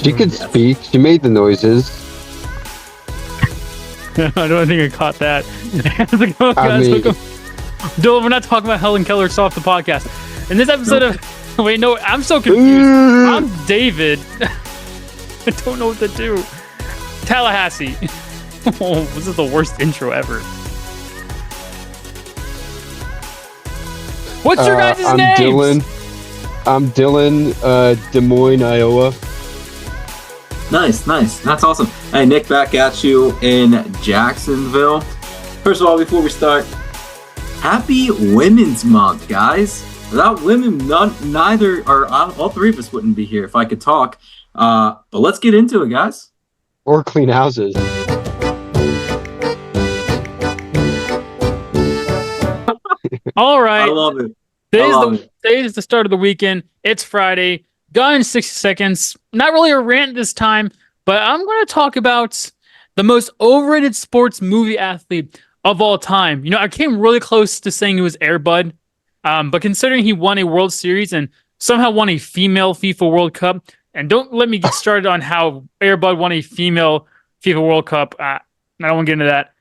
She could Yes. speak. She made the noises. I don't think I caught that. How's it going, I guys? mean- Welcome. Dylan, we're not talking about Helen Keller. It's off the podcast. In this episode of... Wait, no, I'm so confused. I'm David. I don't know what to do. Tallahassee. Oh, this is the worst intro ever. What's your guys' I'm names? Dylan. I'm Dylan, Des Moines, Iowa. Nice. That's awesome. Hey, Nick, back at you in Jacksonville. First of all, before we start, happy Women's Month, guys. Without women, neither or all three of us wouldn't be here if I could talk. But let's get into it, guys. Or clean houses. All right. I love it. love it. Today is the start of the weekend. It's Friday. Gone in 60 seconds. Not really a rant this time, but I'm going to talk about the most overrated sports movie athlete of all time. You know, I came really close to saying it was Air Bud, but considering he won a World Series and somehow won a female FIFA World Cup, and don't let me get started on how Air Bud won a female FIFA World Cup. I don't want to get into that.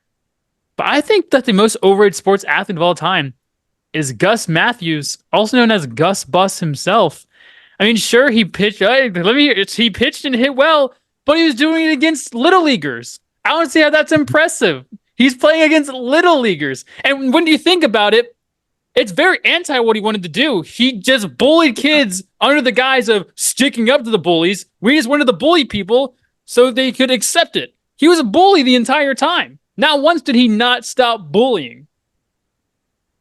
But I think that the most overrated sports athlete of all time is Gus Matthews, also known as Gus Bus himself. I mean, sure, he pitched. He pitched and hit well, but he was doing it against little leaguers. I don't see how that's impressive. He's playing against little leaguers, and when you think about it, it's very anti what he wanted to do. He just bullied kids under the guise of sticking up to the bullies. We just wanted to bully people so they could accept it. He was a bully the entire time. Not once did he not stop bullying.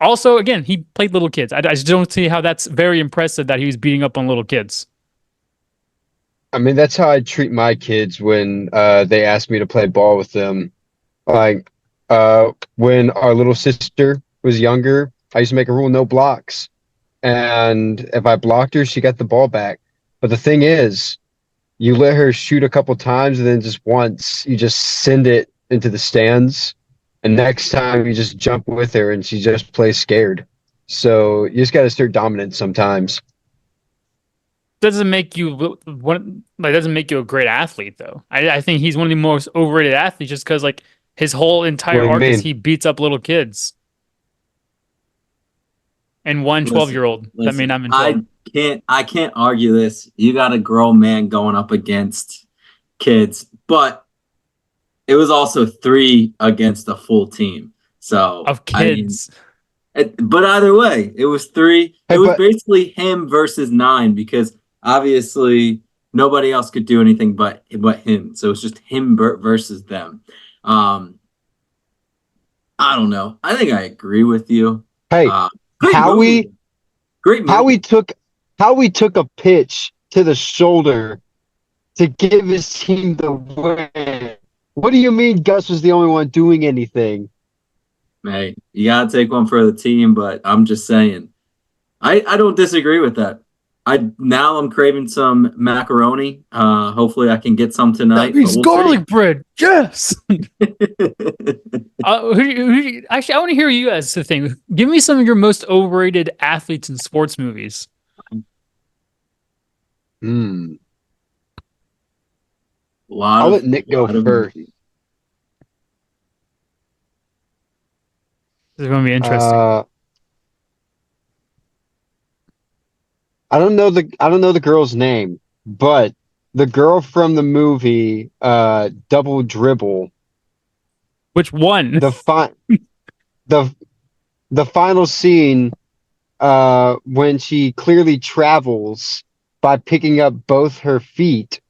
Also, again, he played little kids. I just don't see how that's very impressive that he was beating up on little kids. I mean, that's how I treat my kids when they ask me to play ball with them. Like, when our little sister was younger, I used to make a rule, no blocks. And if I blocked her, she got the ball back. But the thing is, you let her shoot a couple times and then just once, you just send it into the stands. And next time you just jump with her and she just plays scared. So you just got to start dominant sometimes. Doesn't make you doesn't make you a great athlete though. I think he's one of the most overrated athletes just because like his whole entire What do you arc is mean? he beats up little kids. And one Listen, 12-year-old. That may not have been told. I can't argue this. You got a grown man going up against kids, but it was also 3 against a full team. So Of I mean, kids. but either way, it was 3. Hey, It was but- basically him versus 9 because obviously nobody else could do anything but him. So it's just him versus them. I don't know. I think I agree with you. Hey, Great movie. Great movie. how we took a pitch to the shoulder to give his team the win. What do you mean Gus was the only one doing anything? Hey, you gotta take one for the team, but I'm just saying. I don't disagree with that. I'm craving some macaroni. Hopefully I can get some tonight. That means but we'll garlic bread. Yes. see. Actually, I want to hear you guys the thing. Give me some of your most overrated athletes in sports movies. Hmm. Lot I'll of- let Nick go lot of first. movies. This is going to be interesting. I don't know the girl's name, but the girl from the movie Double Dribble, Which one? the final scene when she clearly travels by picking up both her feet.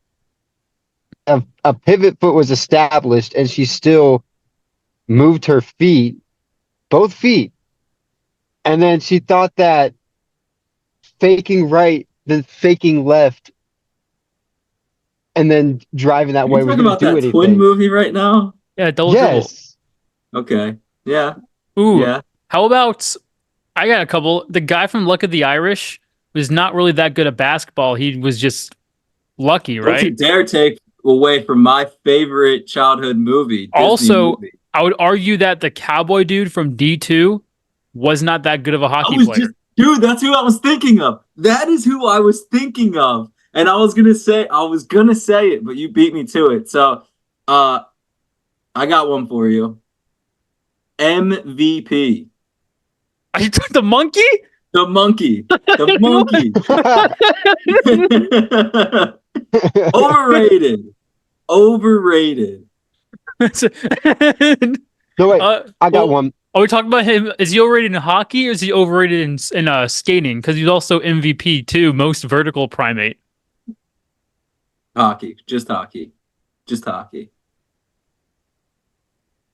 A pivot foot was established and she still moved her feet, both feet. And then she thought that faking right, then faking left, and then driving that Are way you was talking going about to do that anything. twin movie right now? Yeah, double dribble. Yes. Okay. Yeah. Ooh, Yeah. how about I got a couple. The guy from Luck of the Irish was not really that good at basketball. He was just lucky, Don't you right? dare take away from my favorite childhood movie. Disney Also, movie. I would argue that the cowboy dude from D2 was not that good of a hockey player. Dude, that's who I was thinking of. That is who I was thinking of. And I was gonna say it, but you beat me to it. So I got one for you. MVP. I took the monkey. The monkey. The monkey. Overrated. No, wait. I got one. Are we talking about him? Is he overrated in hockey or is he overrated in skating? Because he's also MVP too, most vertical primate. Hockey. Just hockey.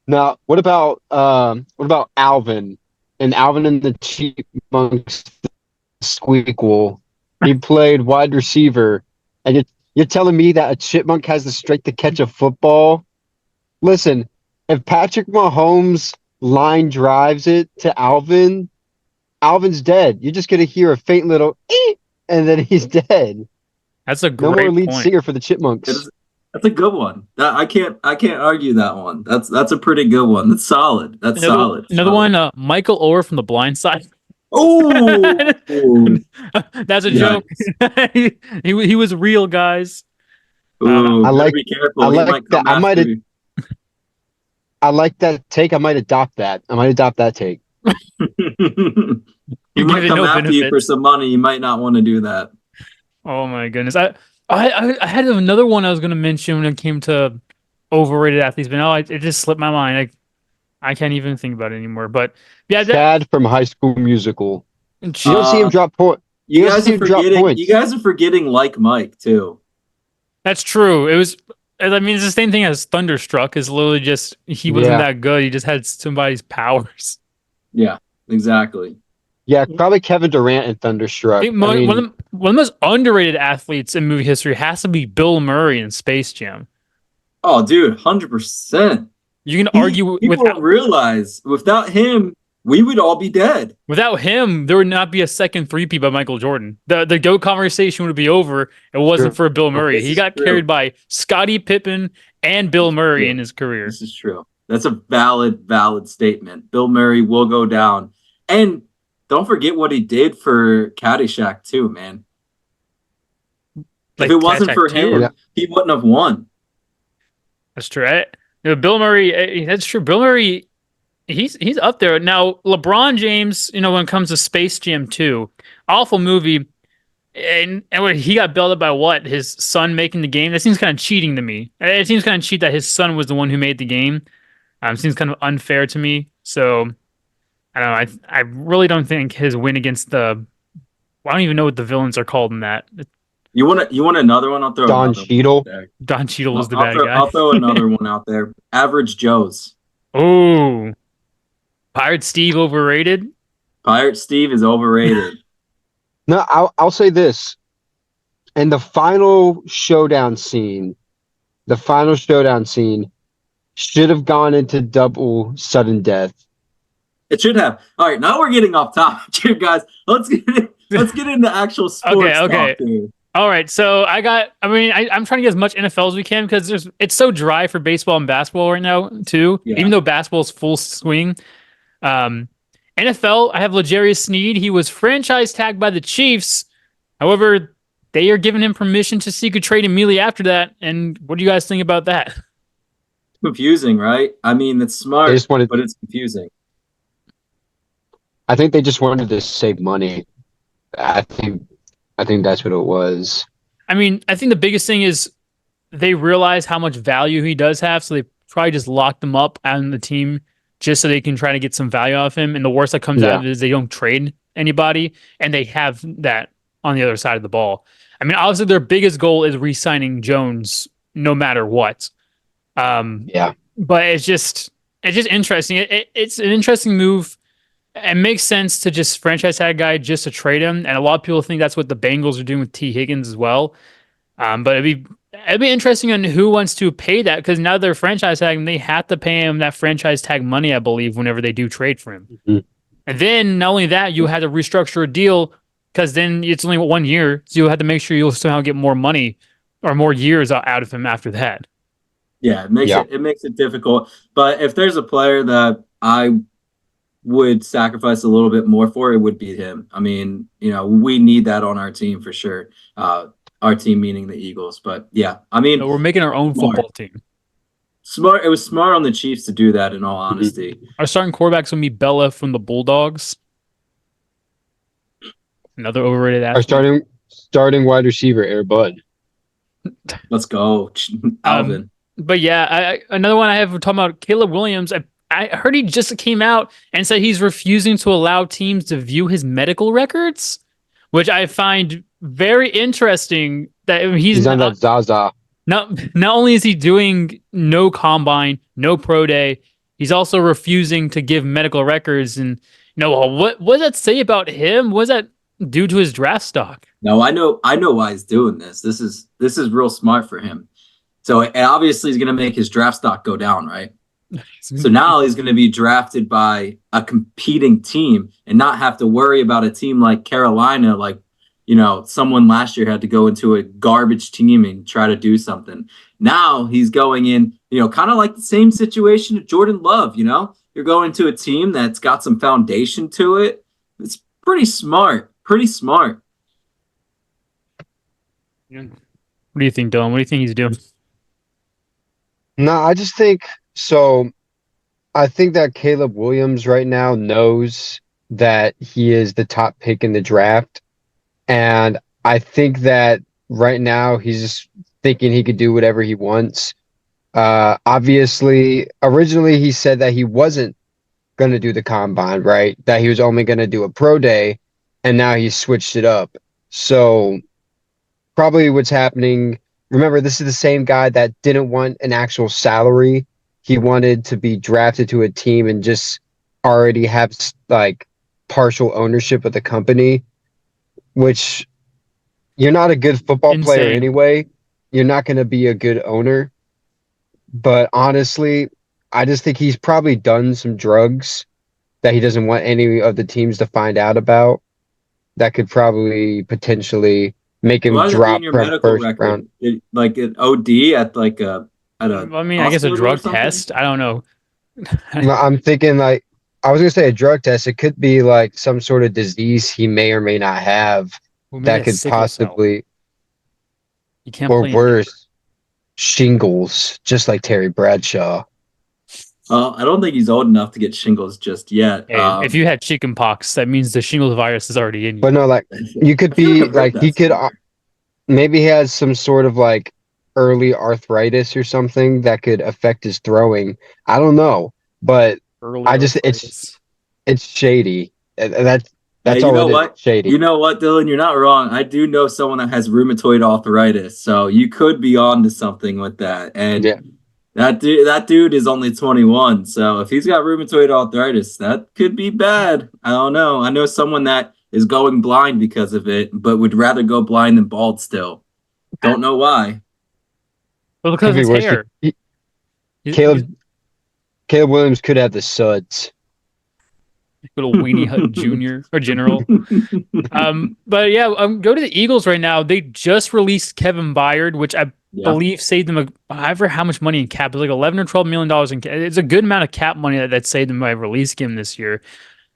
Now, what about Alvin? And Alvin and the Chipmunks Squeakquel. He played wide receiver. And you're telling me that a chipmunk has the strength to catch a football? Listen, if Patrick Mahomes line drives it to Alvin, Alvin's dead. You're just gonna hear a faint little eep, and then he's dead. That's a No great more lead point. singer for the Chipmunks. That's a good one. I can't argue that one. That's a pretty good one. That's solid. That's solid. Another one, Michael Orr from The Blind Side. Oh, That's a Yikes. joke. he was real, guys. Ooh, I like- be careful. I He like might come that. I might after have- I like that take. I might adopt that. take. you. He Give might it come no after you for benefits. some money. You might not want to do that. Oh my goodness. I had another one I was going to mention when it came to overrated athletes, but now it just slipped my mind. I can't even think about it anymore. But yeah, Chad from High School Musical. You don't see him Uh, drop point. You You guys see are him drop forgetting. points. You guys are forgetting like Mike too. that's true. It was. I mean, it's the same thing as Thunderstruck. Is literally just he wasn't Yeah. that good. He just had somebody's powers. Yeah, exactly. Yeah, probably Kevin Durant and Thunderstruck. I think I mean, one of the most underrated athletes in movie history has to be Bill Murray in Space Jam. Oh, dude, 100%. You can argue People don't realize without him, we would all be dead. without him, there would not be a second three-peat by Michael Jordan. The GOAT conversation would be over. It wasn't True. for Bill Murray. This He is got true. carried by Scottie Pippen and Bill Murray true. in his career. This is true. That's a valid statement. Bill Murray will go down. And don't forget what he did for Caddyshack too, man. Like if it wasn't Caddyshack for 2. him, Yeah. he wouldn't have won. That's true. Bill Murray, that's true. Bill Murray, he's up there. Now, LeBron James, when it comes to Space Jam 2, awful movie. And when he got bailed up by what? His son making the game? That seems kind of cheating to me. It seems kind of cheat that his son was the one who made the game. Seems kind of unfair to me. So, I don't know. I really don't think his win against I don't even know what the villains are called in that. You want another one? I'll throw Don another one Cheadle. out there. Don Cheadle was the I'll bad throw, guy. I'll throw another one out there. Average Joe's. Oh, Pirate Steve overrated. Pirate Steve is overrated. No, I'll say this. In the final showdown scene should have gone into double sudden death. It should have. All right, now we're getting off topic here, guys. Let's get into actual sports. Okay. talk here. All right, so I'm trying to get as much NFL as we can because it's so dry for baseball and basketball right now too. Yeah. Even though basketball's full swing, NFL, I have L'Jarius Sneed. He was franchise tagged by the Chiefs. However, they are giving him permission to seek a trade immediately after that. And what do you guys think about that? Confusing, right? I mean, it's They smart, just wanted. but it's confusing. I think they just wanted to save money. I think that's what it was. I mean, I think the biggest thing is they realize how much value he does have, so they probably just locked him up on the team just so they can try to get some value off him. And the worst that comes out of it is they don't trade anybody, and they have that on the other side of the ball. I mean, obviously their biggest goal is re-signing Jones no matter what. Yeah. But it's just interesting. It's an interesting move. It makes sense to just franchise tag a guy just to trade him, and a lot of people think that's what the Bengals are doing with T. Higgins as well. But it'd be interesting on who wants to pay that because now they're franchise tagging. They have to pay him that franchise tag money, I believe, whenever they do trade for him. Mhm. And then not only that, you had to restructure a deal because then it's only 1 year, so you have to make sure you'll somehow get more money or more years out of him after that. Yeah, it makes it difficult. But if there's a player that I would sacrifice a little bit more for, it would be him. I mean, we need that on our team for sure. Our team meaning the Eagles. But yeah, I mean, So we're making our own Smart. football team. smart. It was smart on the Chiefs to do that. In all Mm-hmm. honesty, Our starting quarterback's gonna be Bella from the Bulldogs. Another overrated Our athlete. starting wide receiver, Air Bud. let's go, Alvin. But yeah, another one I have talking about Caleb Williams. I heard he just came out and said he's refusing to allow teams to view his medical records, which I find very interesting. That He's on that Zaza. not only is he doing no combine, no pro day, he's also refusing to give medical records. And what does that say about him? What does that do to his draft stock? No, I know why he's doing this. This is real smart for him. So, and obviously, he's going to make his draft stock go down, right? So now he's going to be drafted by a competing team and not have to worry about a team like Carolina, like, someone last year had to go into a garbage team and try to do something. Now he's going in, kind of like the same situation of Jordan Love, You're going to a team that's got some foundation to it. It's pretty smart. Pretty smart. What do you think, Dylan? What do you think he's doing? No, I just think so. I think that Caleb Williams right now knows that he is the top pick in the draft. And I think that right now he's just thinking he could do whatever he wants. Obviously, originally he said that he wasn't going to do the combine, right? That he was only going to do a pro day, and now he's switched it up. So probably what's happening, remember, this is the same guy that didn't want an actual salary. He wanted to be drafted to a team and just already have like partial ownership of the company, which you're not a good football player Insane. anyway. You're not going to be a good owner. But honestly, I just think he's probably done some drugs that he doesn't want any of the teams to find out about. That could probably potentially make him Why does it be drop in your from medical first record? round. Like an OD at like a I mean, I guess a hospital or drug something? test. I don't know. No, I'm thinking like I was gonna say a drug test. It could be like some sort of disease he may or may not have Well, maybe that a could sickle cell. possibly, You can't or play in worse, shingles, just like Terry Bradshaw. I don't think he's old enough to get shingles just yet. Hey, if you had chicken pox, that means the shingles virus is already in you. But no, like you could I feel be I've heard like that he could somewhere. maybe he has some sort of like early arthritis or something that could affect his throwing. I don't know, but Early I just arthritis. it's shady. That's Hey, all you know it is. what? Shady. You know what, Dylan? You're not wrong. I do know someone that has rheumatoid arthritis, so you could be on to something with that. And Yeah. that dude is only 21, so if he's got rheumatoid arthritis, that could be bad. I don't know. I know someone that is going blind because of it, but would rather go blind than bald still. Don't know why. Well, because Could of be his worse. hair. Caleb Williams could have the suds. Little Weenie Hut Jr. or General. But yeah, go to the Eagles right now. They just released Kevin Byard, which I believe saved them however how much money in cap. It was like $11 or $12 million in cap. It's a good amount of cap money that saved them by releasing him this year.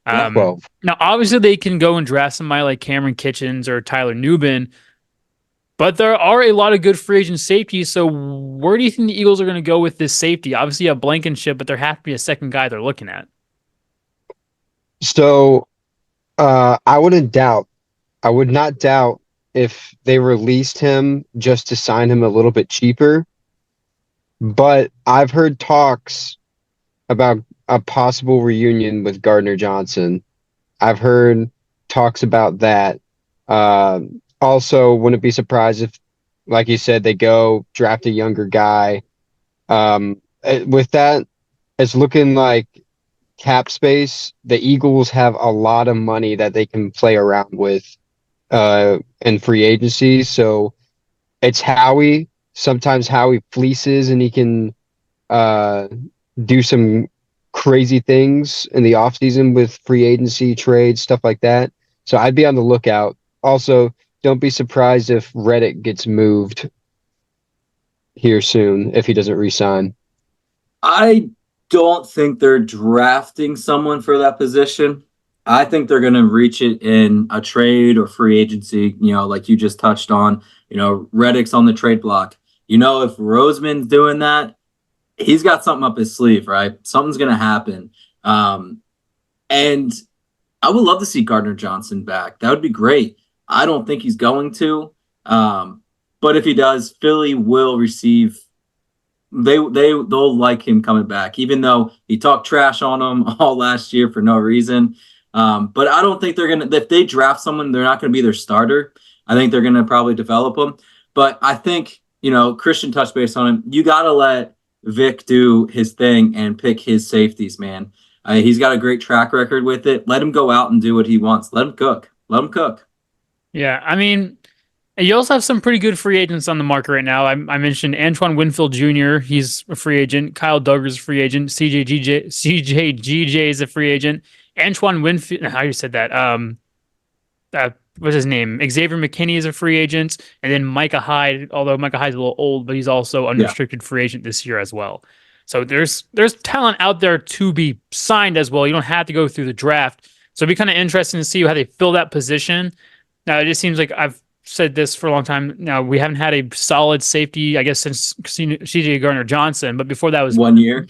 12. Now, obviously, they can go and draft somebody like Cameron Kitchens or Tyler Nubin, but there are a lot of good free agent safeties. So where do you think the Eagles are going to go with this safety? Obviously, you have Blankenship, but there has to be a second guy they're looking at. So I would not doubt if they released him just to sign him a little bit cheaper. But I've heard talks about a possible reunion with Gardner Johnson. I've heard talks about that. Also, wouldn't be surprised if, like you said, they go draft a younger guy. With that, it's looking like cap space. The Eagles have a lot of money that they can play around with in free agency. So it's Howie. Sometimes Howie fleeces and he can do some crazy things in the offseason with free agency trades, stuff like that. So I'd be on the lookout. Also, don't be surprised if Reddick gets moved here soon if he doesn't resign. I don't think they're drafting someone for that position. I think they're going to reach it in a trade or free agency, like you just touched on. Reddick's on the trade block. If Roseman's doing that, he's got something up his sleeve, right? Something's going to happen. And I would love to see Gardner Johnson back. That would be great. I don't think he's going to. But if he does, Philly will receive. They'll like him coming back, even though he talked trash on him all last year for no reason. But I don't think they're gonna. If they draft someone, they're not gonna be their starter. I think they're gonna probably develop them. But I think Christian touched base on him. You gotta let Vic do his thing and pick his safeties, man. He's got a great track record with it. Let him go out and do what he wants. Let him cook. Let him cook. Yeah, I mean, you also have some pretty good free agents on the market right now. I mentioned Antoine Winfield Jr. He's a free agent. Kyle Duggar is a free agent. CJGJ is a free agent. Antoine Winfield, how you said that? What's his name? Xavier McKinney is a free agent, and then Micah Hyde. Although Micah Hyde's a little old, but he's also unrestricted free agent this year as well. So there's talent out there to be signed as well. You don't have to go through the draft. So it'd be kind of interesting to see how they fill that position. Now it just seems like I've said this for a long time now. We haven't had a solid safety, I guess, since CJ Gardner Johnson. But before that was 1 year.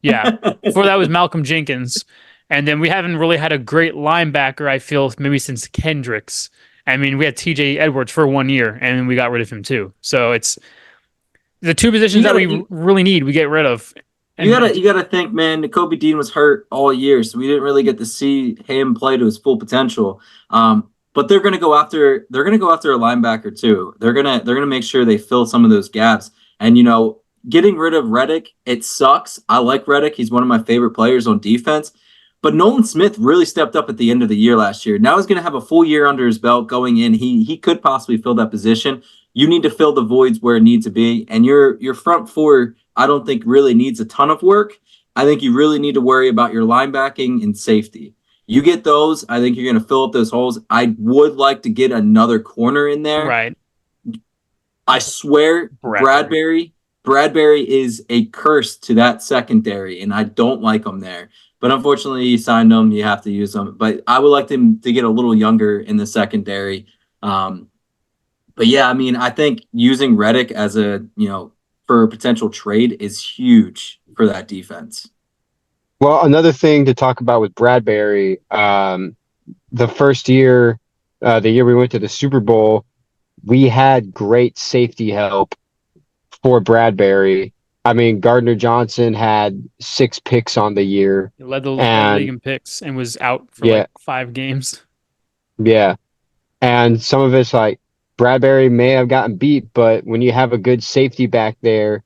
Yeah, before that was Malcolm Jenkins. And then we haven't really had a great linebacker, I feel, maybe since Kendricks. I mean, we had TJ Edwards for 1 year, and we got rid of him too. So it's the two positions that we really need, we get rid of. And you gotta think, man, Nakobe Dean was hurt all year, so we didn't really get to see him play to his full potential. But they're gonna go after a linebacker too. They're gonna make sure they fill some of those gaps. And getting rid of Reddick, it sucks. I like Reddick. He's one of my favorite players on defense. But Nolan Smith really stepped up at the end of the year last year. Now he's going to have a full year under his belt going in. He could possibly fill that position. You need to fill the voids where it needs to be. And your front four, I don't think really needs a ton of work. I think you really need to worry about your linebacking and safety. You get those, I think you're going to fill up those holes. I would like to get another corner in there. Right. I swear, Bradbury is a curse to that secondary, and I don't like him there. But unfortunately, you signed him. You have to use him. But I would like them to get a little younger in the secondary. But yeah, I mean, I think using Reddick as for a potential trade is huge for that defense. Well, another thing to talk about with Bradbury, the first year, the year we went to the Super Bowl, we had great safety help for Bradbury. I mean, Gardner Johnson had 6 picks on the year. He led the league in picks and was out for 5 games. Yeah. And some of it's like Bradbury may have gotten beat, but when you have a good safety back there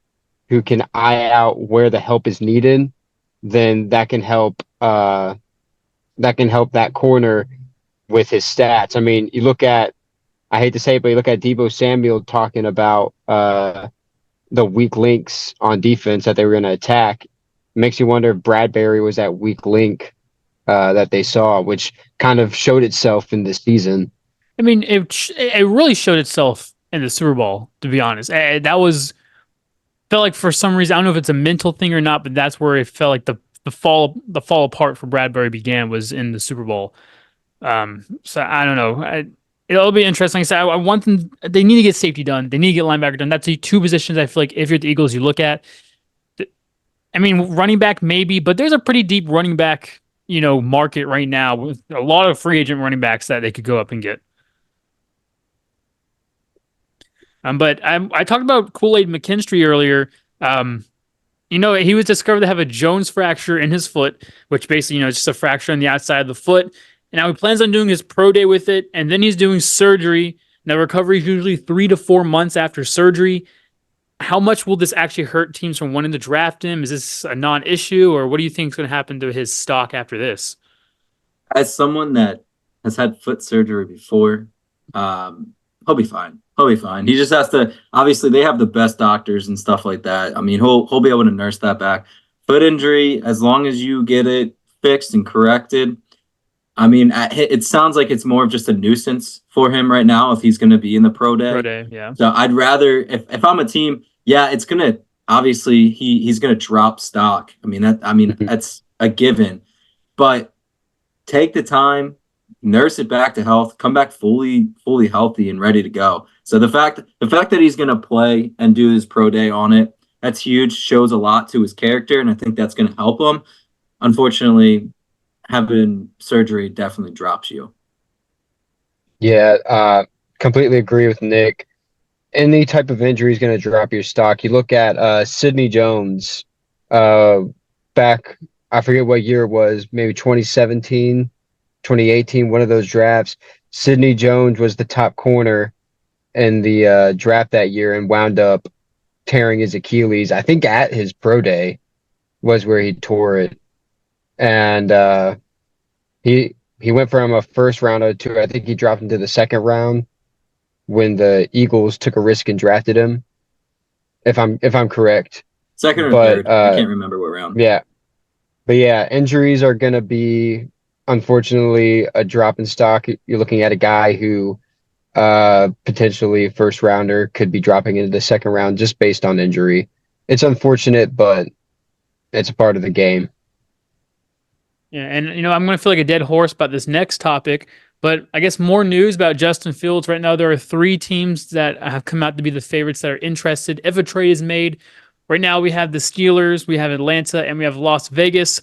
who can eye out where the help is needed, then that can help that corner with his stats. I mean, you look at, I hate to say it, but you look at Deebo Samuel talking about the weak links on defense that they were going to attack. It makes you wonder if Bradbury was that weak link that they saw, which kind of showed itself in this season. I mean, it really showed itself in the Super Bowl, to be honest. Felt like for some reason, I don't know if it's a mental thing or not, but that's where it felt like the fall apart for Bradbury began was in the Super Bowl. So I don't know. It'll be interesting. Like I said, I want them. They need to get safety done. They need to get linebacker done. That's the 2 positions I feel like if you're the Eagles, you look at. I mean, running back maybe, but there's a pretty deep running back, market right now with a lot of free agent running backs that they could go up and get. But I talked about Kool-Aid McKinstry earlier. He was discovered to have a Jones fracture in his foot, which basically, is just a fracture on the outside of the foot. And now he plans on doing his pro day with it, and then he's doing surgery. Now, recovery is usually 3 to 4 months after surgery. How much will this actually hurt teams from wanting to draft him? Is this a non-issue, or what do you think is going to happen to his stock after this? As someone that has had foot surgery before, he'll be fine. He'll be fine. He just has to. Obviously, they have the best doctors and stuff like that. I mean, he'll be able to nurse that back. Foot injury, as long as you get it fixed and corrected. I mean, it sounds like it's more of just a nuisance for him right now if he's going to be in the pro day. Pro day, yeah. So I'd rather, if I'm a team, it's going to, obviously, he's going to drop stock. I mean, that's a given. But take the time, nurse it back to health, come back fully healthy and ready to go. So the fact that he's going to play and do his pro day on it, that's huge. Shows a lot to his character, and I think that's going to help him. Unfortunately, having surgery definitely drops you. Yeah, completely agree with Nick. Any type of injury is going to drop your stock. You look at Sidney Jones back, I forget what year it was, maybe 2017, 2018, one of those drafts. Sidney Jones was the top corner in the draft that year and wound up tearing his Achilles. I think at his pro day was where he tore it. And he went from a first rounder to, I think he dropped into the second round when the Eagles took a risk and drafted him, if I'm correct. Second or But third. I can't remember what round. yeah, but yeah, injuries are going to be, unfortunately, a drop in stock. You're looking at a guy who potentially first rounder could be dropping into the second round just based on injury. It's unfortunate, but it's a part of the game. Yeah, and I'm going to feel like a dead horse about this next topic, but I guess more news about Justin Fields. Right now, there are 3 teams that have come out to be the favorites that are interested if a trade is made. Right now, we have the Steelers, we have Atlanta, and we have Las Vegas.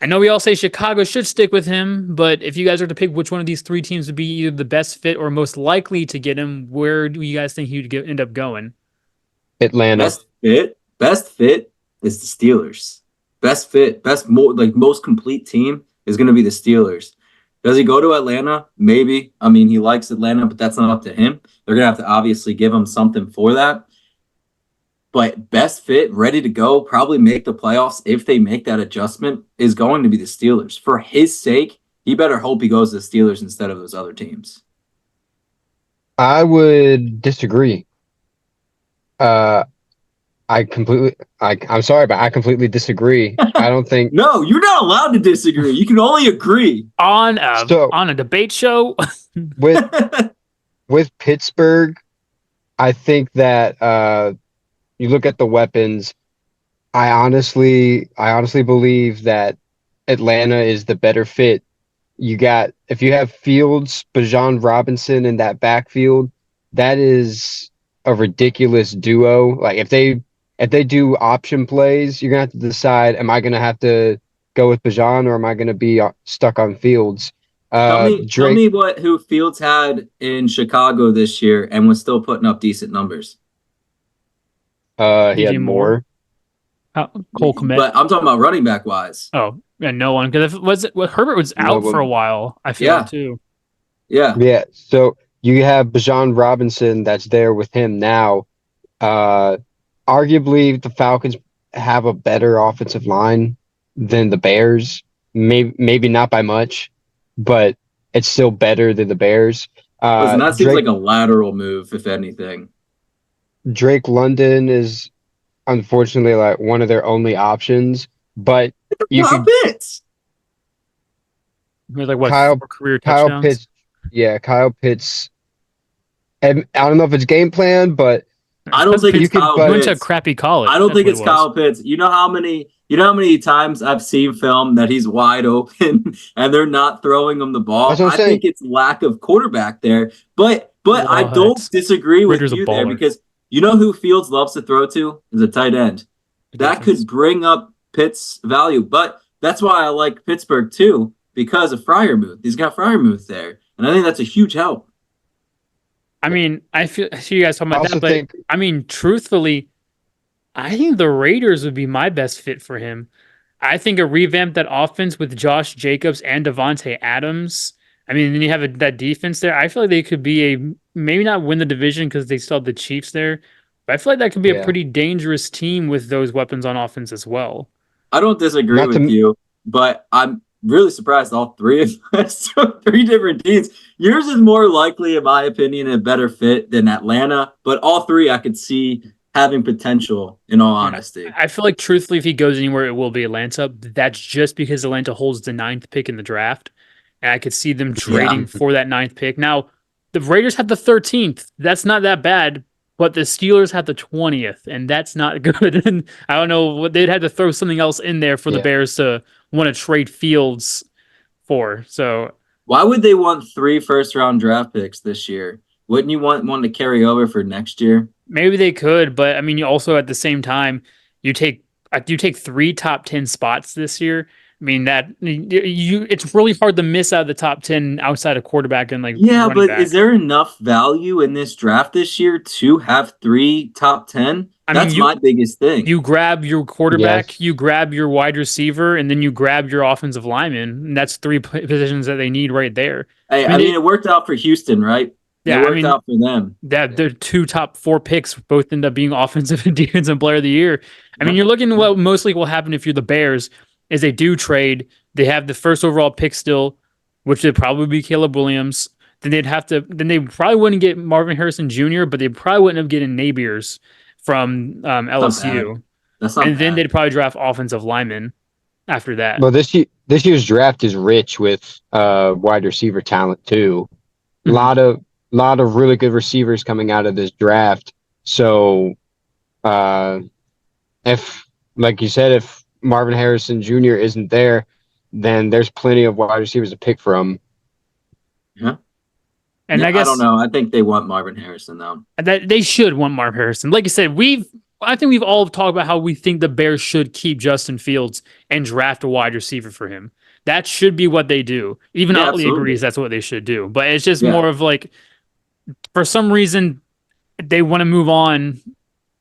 I know we all say Chicago should stick with him, but if you guys are to pick which one of these 3 teams would be either the best fit or most likely to get him, where do you guys think he would end up going? Atlanta. Best fit is the Steelers. Best fit, most complete team is going to be the Steelers. Does he go to Atlanta? Maybe. I mean, he likes Atlanta, but that's not up to him. They're going to have to obviously give him something for that. But best fit, ready to go, probably make the playoffs if they make that adjustment, is going to be the Steelers. For his sake, he better hope he goes to the Steelers instead of those other teams. I would disagree. I'm sorry, but I completely disagree. I don't think No, you're not allowed to disagree. You can only agree. On a debate show? with Pittsburgh, I think that you look at the weapons. I honestly believe that Atlanta is the better fit. If you have Fields, Bijan Robinson in that backfield, that is a ridiculous duo. Like if they do option plays, you're gonna have to decide: am I gonna have to go with Bijan or am I gonna be stuck on Fields? Tell me who Fields had in Chicago this year and was still putting up decent numbers. He DJ had more. Cole Kmet. But I'm talking about running back wise. Oh, yeah, no one. Because Herbert was out for a while, I feel like, too. Yeah. Yeah. So you have Bijan Robinson that's there with him now. Arguably, the Falcons have a better offensive line than the Bears. Maybe not by much, but it's still better than the Bears. Listen, that seems like a lateral move, if anything. Drake London is unfortunately like one of their only options, but you could Pitts. Like what? Kyle Career touchdowns? Pitts. Yeah, Kyle Pitts. And I don't know if it's game plan, but I don't think it's Kyle Pitts. He went to a crappy college. I don't think it's Kyle Pitts. You know how many times I've seen film that he's wide open and they're not throwing him the ball. I think it's lack of quarterback there. But I don't disagree with you there, because you know who Fields loves to throw to is a tight end. That could bring up Pitt's value. But that's why I like Pittsburgh too, because of Freiermuth. He's got Freiermuth there. And I think that's a huge help. I mean, I see you guys talking about that, but I mean, truthfully, I think the Raiders would be my best fit for him. I think a revamp that offense with Josh Jacobs and Devontae Adams. I mean, then you have that defense there. I feel like they could be maybe not win the division because they still have the Chiefs there, but I feel like that could be a pretty dangerous team with those weapons on offense as well. I don't disagree with you, but I'm really surprised all 3 of us took 3 different teams. Yours is more likely, in my opinion, a better fit than Atlanta, but all 3 I could see having potential, in all honesty. I feel like, truthfully, if he goes anywhere, it will be Atlanta. That's just because Atlanta holds the 9th pick in the draft, and I could see them trading for that 9th pick. Now, the Raiders have the 13th. That's not that bad, but the Steelers have the 20th, and that's not good. And I don't know, they'd have to throw something else in there for the Bears to want to trade Fields 4. So Why would they want 3 first-round draft picks this year? Wouldn't you want one to carry over for next year? maybe they could, but I mean, you also at the same time, you take 3 top 10 spots this year. I mean that it's really hard to miss out of the top 10 outside of quarterback and like Yeah, running but back. is there enough value in this draft this year to have 3 top 10? I mean, That's my biggest thing. You grab your quarterback, Yes. you grab your wide receiver, and then you grab your offensive lineman. And that's 3 positions that they need right there. Hey, I mean, it worked out for Houston, right? Yeah, It worked out for them. that their 2 top 4 picks both end up being offensive and defensive player of the year. I mean, Yeah. you're looking at what mostly will happen if you're the Bears is they do trade. They have the first overall pick still, which would probably be Caleb Williams. Then they probably wouldn't get Marvin Harrison Jr., but they probably wouldn't have getting Napiers from LSU. That's not And then bad. they'd probably draft offensive linemen after that. Well, this year's draft is rich with wide receiver talent too. A Mhm. lot of really good receivers coming out of this draft. So, if like you said, if Marvin Harrison Jr. isn't there, then there's plenty of wide receivers to pick from. And Yeah, I guess don't know. I think they want Marvin Harrison though. that they should want Marvin Harrison. Like I said, I think we've all talked about how we think the Bears should keep Justin Fields and draft a wide receiver for him. That should be what they do. Even Yeah, Utley absolutely. agrees that's what they should do. But it's just Yeah. more of like, for some reason, they want to move on,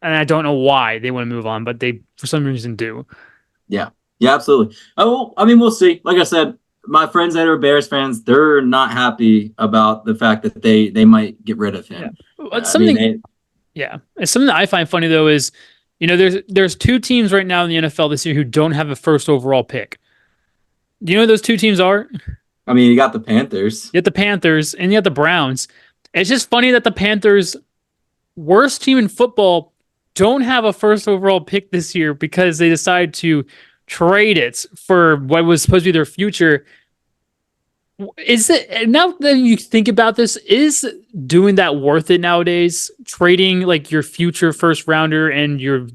and I don't know why they want to move on, but they for some reason do. Yeah, absolutely. Oh, I mean, we'll see. Like I said, my friends that are Bears fans, they're not happy about the fact that they might get rid of him. It's something. Yeah, it's something that I find funny though is, there's 2 teams right now in the NFL this year who don't have a first overall pick. Do you know who those 2 teams are? I mean, you got the Panthers. You have the Panthers and you have the Browns. It's just funny that the Panthers, worst team in football, don't have a first overall pick this year because they decided to trade it for what was supposed to be their future. Is it, now that you think about this, is doing that worth it nowadays? Trading like your future first rounder and your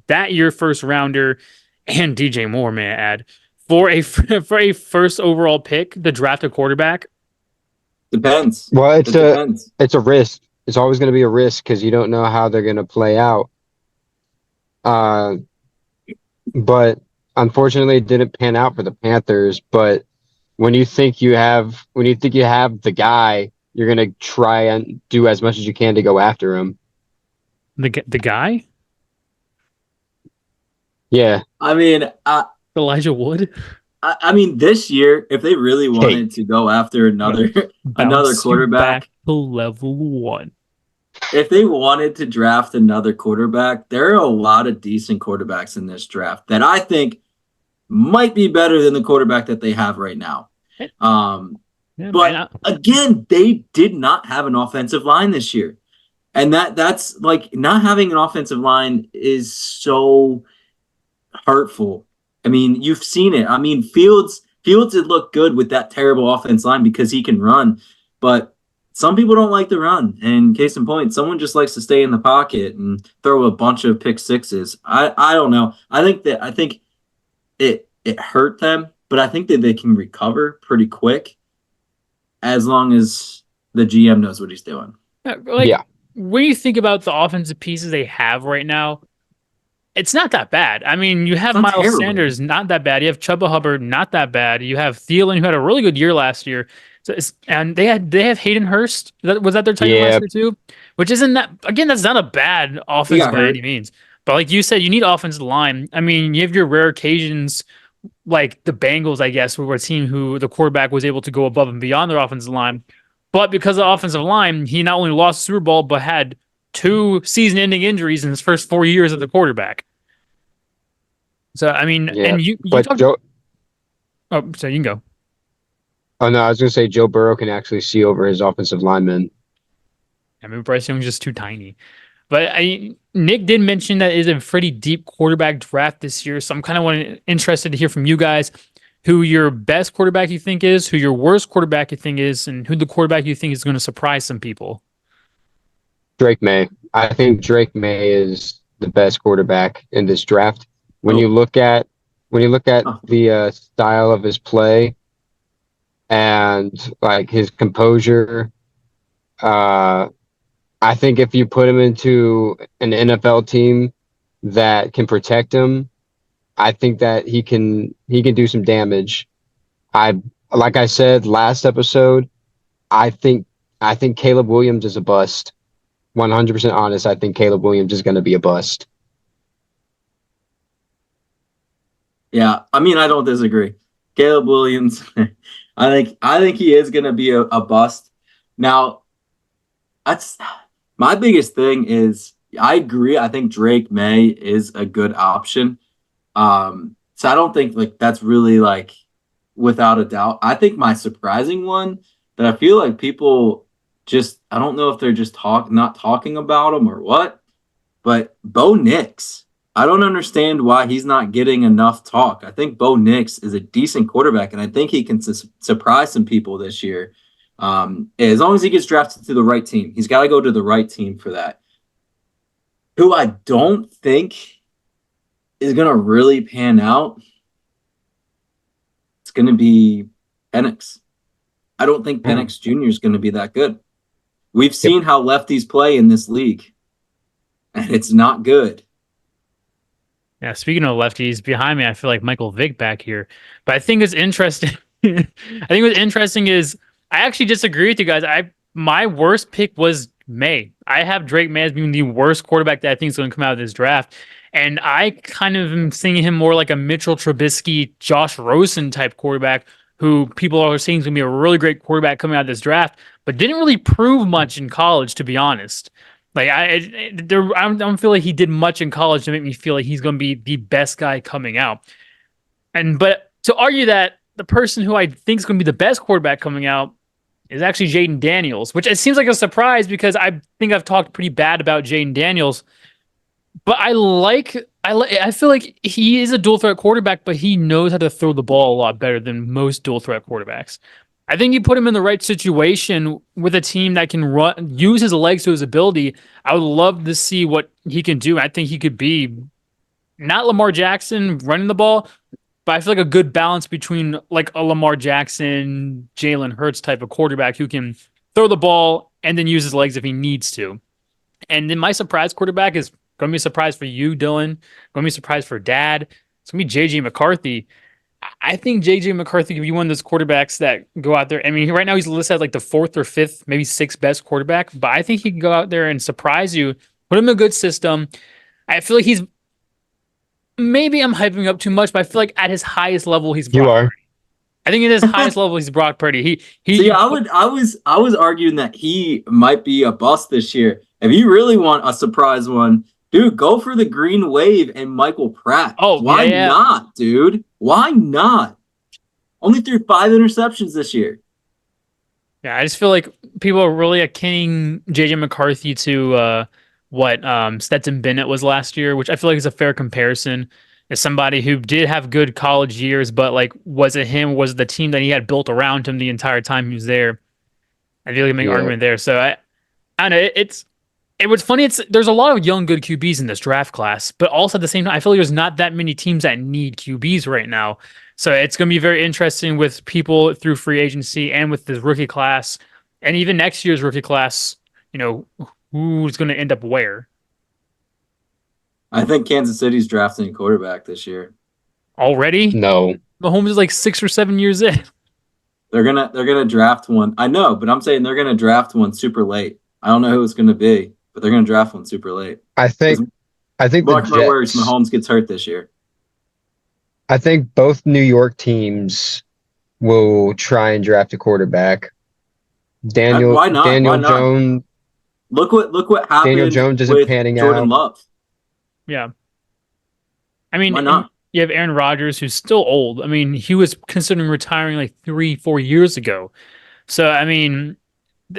first rounder and DJ Moore, may I add, for a first overall pick to draft a quarterback? Depends. Well, It depends. it's a risk. It's always going to be a risk because you don't know how they're going to play out. But unfortunately, it didn't pan out for the Panthers. But when you think you have the guy, you're going to try and do as much as you can to go after him. The guy, Yeah. I mean, Elijah Wood. I mean, this year, if they really wanted to go after another Bounce you quarterback, back to level 1. if they wanted to draft another quarterback, there are a lot of decent quarterbacks in this draft that I think might be better than the quarterback that they have right now. Yeah, But again, they did not have an offensive line this year. And that's like, not having an offensive line is so hurtful. I mean, you've seen it. I mean, Fields did look good with that terrible offense line because he can run, but some people don't like to run. And case in point, someone just likes to stay in the pocket and throw a bunch of pick sixes. I don't know. I think it hurt them, but I think that they can recover pretty quick as long as the GM knows what he's doing. Yeah. When you think about the offensive pieces they have right now, it's not that bad. I mean, you have It's not Miles terrible. Sanders, not that bad. You have Chuba Hubbard, not that bad. You have Thielen, who had a really good year last year. So and they have Hayden Hurst. Was that their tight end last year too? Which isn't that, again, that's not a bad offense by any means. But like you said, you need offensive line. I mean, you have your rare occasions like the Bengals, I guess, were a team who the quarterback was able to go above and beyond their offensive line. But because of the offensive line, he not only lost the Super Bowl, but had 2 season-ending injuries in his first 4 years as the quarterback. So, I mean, and you but Joe. Oh, so you can go. Oh no, I was going to say Joe Burrow can actually see over his offensive linemen. I mean, Bryce Young's just too tiny. But Nick did mention that it is a pretty deep quarterback draft this year, so I'm kind of interested to hear from you guys who your best quarterback you think is, who your worst quarterback you think is, and who the quarterback you think is going to surprise some people. Drake May. I think Drake May is the best quarterback in this draft. When you look at the style of his play, and like his composure. Uh, I think if you put him into an NFL team that can protect him, I think that he can do some damage. I like I said last episode, I think I think Caleb Williams is a bust. 100% honest, I think Caleb Williams is going to be a bust. Yeah, I mean, I don't disagree. Caleb Williams, I think he is going to be a bust. Now, that's my biggest thing is I agree. I think Drake May is a good option. So I don't think like that's really like without a doubt. I think my surprising one that I feel like people just I don't know if they're just not talking about him or what, but Bo Nix. I don't understand why he's not getting enough talk. I think Bo Nix is a decent quarterback, and I think he can surprise some people this year. As long as he gets drafted to the right team, he's got to go to the right team for that. Who I don't think is going to really pan out, it's going to be Penix. I don't think Penix Jr. is going to be that good. We've seen how lefties play in this league, and it's not good. Yeah, speaking of lefties, behind me, I feel like Michael Vick back here. But I think it's interesting. I think what's interesting is I actually disagree with you guys. My worst pick was May. I have Drake May as being the worst quarterback that I think is going to come out of this draft. And I kind of am seeing him more like a Mitchell Trubisky, Josh Rosen type quarterback who people are saying is going to be a really great quarterback coming out of this draft, but didn't really prove much in college, to be honest. Like I don't feel like he did much in college to make me feel like he's going to be the best guy coming out. But to argue that the person who I think is going to be the best quarterback coming out is actually Jaden Daniels, which it seems like a surprise because I think I've talked pretty bad about Jaden Daniels. But I feel like he is a dual threat quarterback, but he knows how to throw the ball a lot better than most dual threat quarterbacks. I think you put him in the right situation with a team that can use his legs to his ability. I would love to see what he can do. I think he could be not Lamar Jackson running the ball, but I feel like a good balance between like a Lamar Jackson, Jalen Hurts type of quarterback who can throw the ball and then use his legs if he needs to. And then my surprise quarterback is going to be a surprise for you, Dylan. Going to be a surprise for Dad. It's going to be JJ McCarthy. I think JJ McCarthy could be one of those quarterbacks that go out there. I mean, right now he's listed as like the 4th or 5th, maybe 6th best quarterback, but I think he can go out there and surprise you, put him in a good system. I feel like maybe I'm hyping up too much, but I feel like at his highest level, he's Brock Purdy. I think at his highest level, he's Brock Purdy. I was arguing that he might be a bust this year. If you really want a surprise one, dude, go for the green wave and Michael Pratt. Oh, why not, dude? Why not? Only threw 5 interceptions this year. Yeah, I just feel like people are really akinning JJ McCarthy to what Stetson Bennett was last year, which I feel like is a fair comparison. As somebody who did have good college years, but like, was it him? Was it the team that he had built around him the entire time he was there? I feel like make an argument there. So I don't know. It was funny. There's a lot of young, good QBs in this draft class, but also at the same time, I feel like there's not that many teams that need QBs right now. So it's going to be very interesting with people through free agency and with the rookie class, and even next year's rookie class. You know, who's going to end up where? I think Kansas City's drafting a quarterback this year. Already? No. Mahomes is like 6 or 7 years in. They're gonna draft one. I know, but I'm saying they're gonna draft one super late. I don't know who it's gonna be, but they're gonna draft one super late. I think Mark my words, Jets, Mahomes gets hurt this year. I think both New York teams will try and draft a quarterback. Why not? Daniel Why not? Jones. Look what happened. Daniel Jones isn't with panning Jordan out. Love. Yeah. I mean, Why not? You have Aaron Rodgers, who's still old. I mean, he was considering retiring like 3-4 years ago. So, I mean,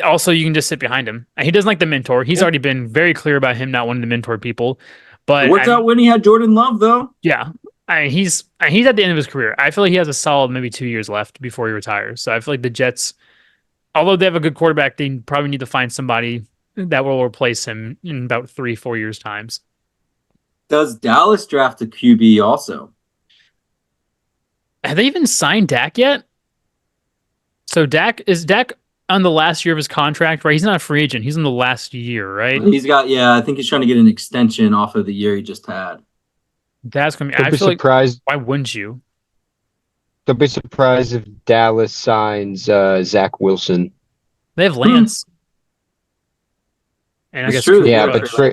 also you can just sit behind him. He doesn't like the mentor. He's already been very clear about him not wanting to mentor people. But it worked out when he had Jordan Love, though. Yeah. He's at the end of his career. I feel like he has a solid maybe 2 years left before he retires. So I feel like the Jets, although they have a good quarterback, they probably need to find somebody that will replace him in about 3-4 years' times. Does Dallas draft a QB also? Have they even signed Dak yet? So Dak on the last year of his contract, right? He's not a free agent. He's in the last year, right? I think he's trying to get an extension off of the year he just had. That's gonna be. Don't I be feel like surprised. why wouldn't you? Don't be surprised if Dallas signs Zach Wilson. They have Lance, and I It's guess true. Yeah, Cooper. but Trey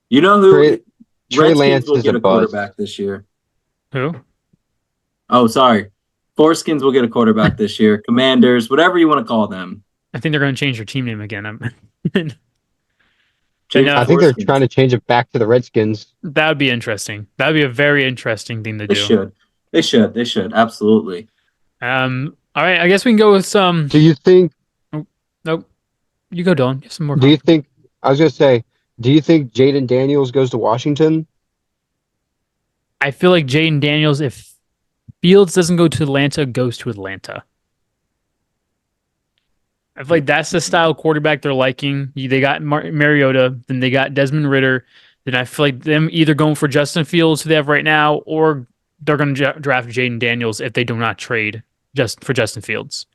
You know who? Trey Redskins Lance will is get a a bust. quarterback this year. Who? Oh, sorry. Foreskins will get a quarterback this year. Commanders, whatever you want to call them. I think they're going to change their team name again. Change I the think they're Foreskins. trying to change it back to the Redskins. That would be interesting. That would be a very interesting thing to They do. should. They should. They should. Absolutely. All right. I guess we can go with some. Do you think? Nope. You go, Dylan. Give some more. Do you think? I was gonna say. Do you think Jaden Daniels goes to Washington? I feel like Jaden Daniels, if Fields doesn't go to Atlanta, goes to Atlanta. I feel like that's the style quarterback they're liking. They got Mariota, then they got Desmond Ritter. Then I feel like them either going for Justin Fields, who they have right now, or they're going to draft Jaden Daniels if they do not trade just for Justin Fields.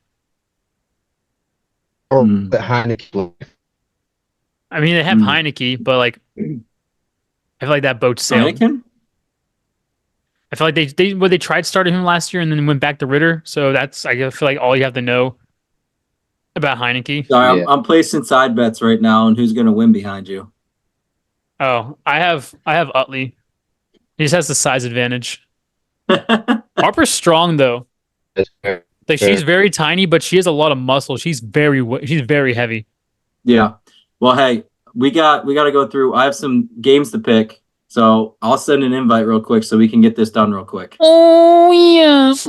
Or the Heineke? I mean, they have Heineke, but like, I feel like that boat sailed. Anakin? I feel like they tried starting him last year and then went back to Ritter. So that's I feel like all you have to know about Heineke. Sorry, Yeah. I'm placing side bets right now on who's going to win behind you. Oh, I have Utley. He just has the size advantage. Harper's strong though. Like she's very tiny, but she has a lot of muscle. She's very heavy. Yeah. Well, hey, we got to go through. I have some games to pick, so I'll send an invite real quick so we can get this done real quick. Oh yes.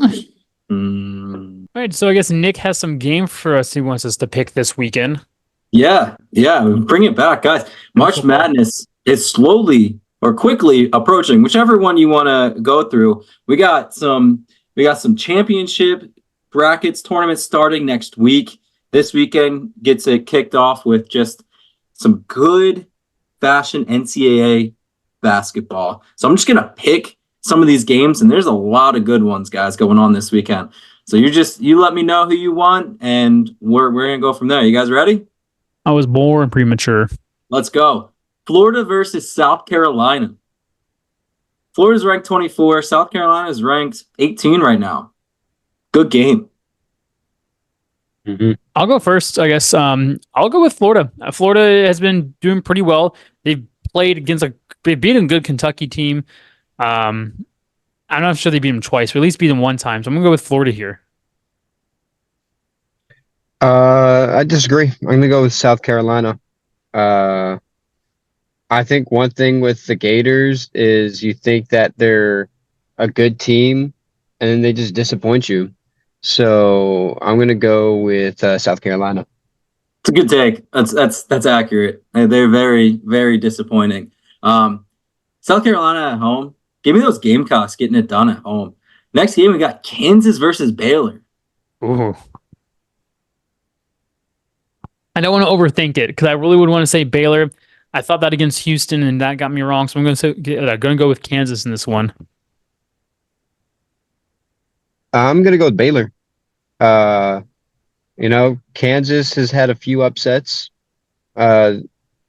Mm. All right, so I guess Nick has some game for us he wants us to pick this weekend. Yeah, bring it back, guys. March Madness is slowly or quickly approaching, whichever one you want to go through. We got some championship brackets tournaments starting next week. This weekend gets it kicked off with just some good fashion NCAA basketball. So I'm just gonna pick some of these games, and there's a lot of good ones, guys, going on this weekend. So you let me know who you want, and we're gonna go from there. You guys ready? I was born premature. Let's go. Florida versus South Carolina. Florida's ranked 24. South Carolina is ranked 18 right now. Good game. Mm-hmm. I'll go first, I guess. I'll go with Florida. Florida has been doing pretty well. They've played against they beat a good Kentucky team. I'm not sure they beat them twice, but at least beat them one time. So I'm gonna go with Florida here. I disagree. I'm gonna go with South Carolina. I think one thing with the Gators is you think that they're a good team, and then they just disappoint you. So I'm gonna go with South Carolina. It's a good take. That's accurate. They're very, very disappointing. South Carolina at home. Give me those Gamecocks getting it done at home. Next game, we got Kansas versus Baylor. Ooh. I don't want to overthink it because I really would want to say Baylor. I thought that against Houston, and that got me wrong. So I'm going to go with Kansas in this one. I'm gonna go with Baylor. Kansas has had a few upsets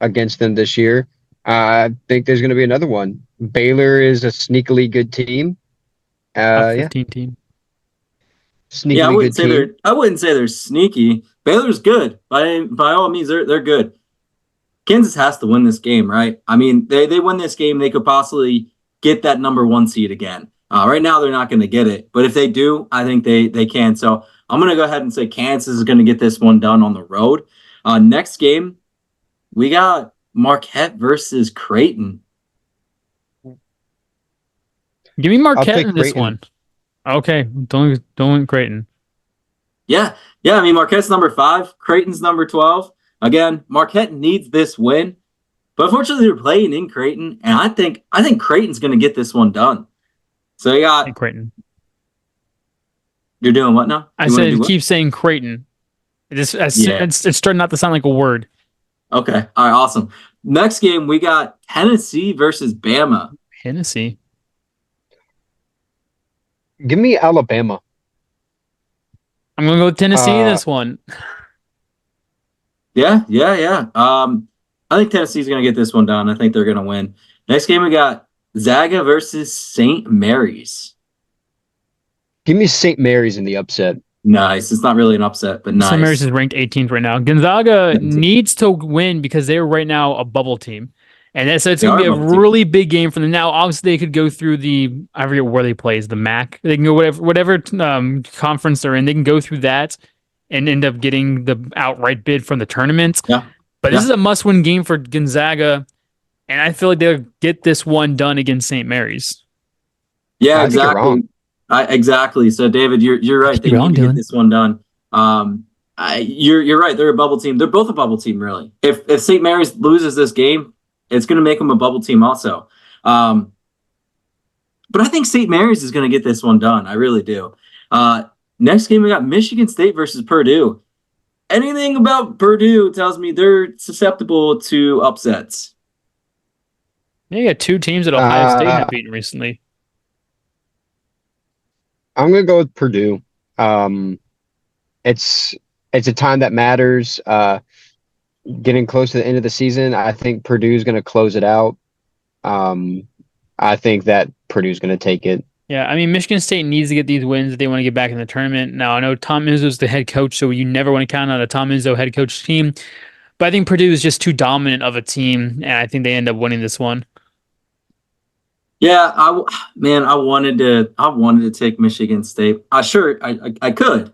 against them this year. I think there's gonna be another one. Baylor is a sneakily good team. Top 15 team. Sneakily Yeah, good I wouldn't say they're sneaky. Baylor's good. By all means, they're good. Kansas has to win this game, right? I mean, they win this game, they could possibly get that number 1 seed again. Right now, they're not going to get it, but if they do, I think they can. So I'm going to go ahead and say Kansas is going to get this one done on the road. Next game, we got Marquette versus Creighton. Give me Marquette take in this Creighton. one. Okay, don't Creighton. Yeah. I mean, Marquette's number 5, Creighton's number 12. Again, Marquette needs this win, but unfortunately, they're playing in Creighton, and I think Creighton's going to get this one done. So you got Creighton. You're doing what now? I said keep saying Creighton. It's starting not to sound like a word. Okay. All right. Awesome. Next game, we got Tennessee versus Bama. Tennessee. Give me Alabama. I'm gonna go with Tennessee in Uh, this one. Yeah, yeah, yeah. I think Tennessee's going to get this one done. I think they're going to win. Next game, we got Zaga versus St. Mary's. Give me St. Mary's in the upset. Nice. It's not really an upset, but St. Mary's nice. is ranked 18th right now. Gonzaga needs to win because they're right now a bubble team. And so it's They going to are be a a bubble team. really big game for them. Now, obviously, they could go through I forget where they plays, the MAC. They can go whatever conference they're in. They can go through that and end up getting the outright bid from the tournament. Yeah. But this Yeah. is a must-win game for Gonzaga, and I feel like they'll get this one done against St. Mary's. Yeah, I think you're exactly. wrong. Exactly. So, David, you're right. They You're need wrong, to get Dylan. this one done. You're right. They're a bubble team. They're both a bubble team, really. If St. Mary's loses this game, it's going to make them a bubble team also. But I think St. Mary's is going to get this one done. I really do. Next game, we got Michigan State versus Purdue. Anything about Purdue tells me they're susceptible to upsets. Yeah, you got two teams that Ohio State Uh, have beaten recently. I'm gonna go with Purdue. Um, it's a time that matters. Getting close to the end of the season, I think Purdue's gonna close it out. I think that Purdue's gonna take it. Yeah, I mean, Michigan State needs to get these wins if they want to get back in the tournament. Now, I know Tom Izzo's the head coach, so you never want to count on a Tom Izzo head coach team. But I think Purdue is just too dominant of a team, and I think they end up winning this one. Yeah, I wanted to take Michigan State. I could,